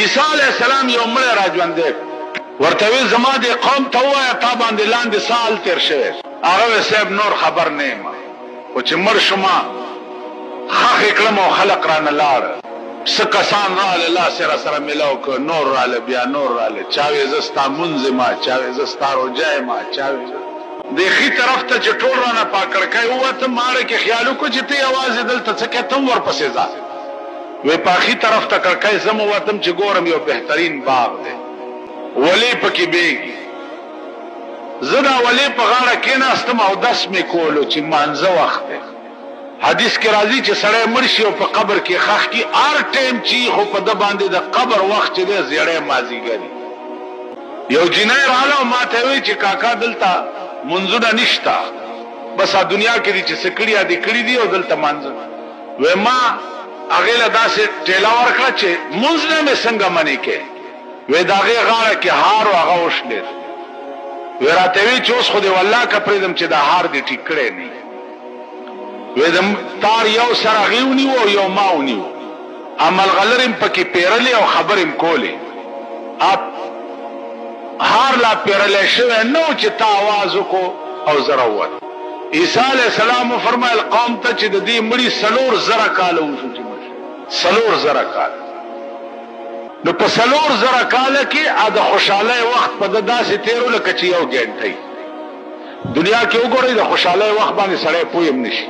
عیسی علیہ السلام یو مړی راژوندی ورته وی زما د قوم ته ووایه تا باندې لاندې سال تیر شوی هغه وی صاحب نور خبر نه یم خو چې مړ شومه خښ یې کړم او خلق رانه لاړه څه کسان راغله لاس یې راسره میلاو کړ نور راغله بیا نور راغله چا وی زه ستا مونځ یم چا وی زه ستا روژه یم چا وی د ښي طرف ته چې ټول رانه پا کړکۍ ووتم ماړه کې خیال وکړو چې ته یوازې دلته څه کوې ته هم ورپسې ځه وی په ښي طرف ته کړکۍ زه ووتم چې ګورم یو بهترین باغ دی ولی پکې بیږي زه دا ولی په غاړه کېناستم او دس مې کولو چې مانځه وخت دی حدیث کې راځي چې سړی مړ شي او په قبر کې خښ کي هر ټیم چې خو په ده باندې د قبر وخت چې دی زیړی مازدیګري یو جینۍ راغله او ما ته وایي چې کاکا دلته منځونه نشته بس دنیا کې دي چې څه کړي دي کړي دي او دلته مانځه وی ما هغې له داسې ټېله ورکړه چې مونځ نه مې څنګه منې کې وی د هغې غاړه کې هار و هغه وشلېد وی راته وی چې اوس خو دې والله که پرېږدم چې دا هار دې ټیک کړی نه وی د تار یو سر هغې ونیو او یو ما ونیو ملغلرې م پکې پیرلې او خبرې م کولې هار لا پیرلی شوی نه و چې تا آواز وکړو او زه راووت عیسی علیه السلام وفرمایل قوم ته چې د دې مړي 4,000 کاله وشو چې مړ 4,000 کاله نو په 4,000 کاله کې د خوشحالۍ وخت په ده داسې تېرو لکه چې یو ګنټۍ دنیا کې وګورئ د خوشحالۍ وخت باندې سړی پوه هم نشي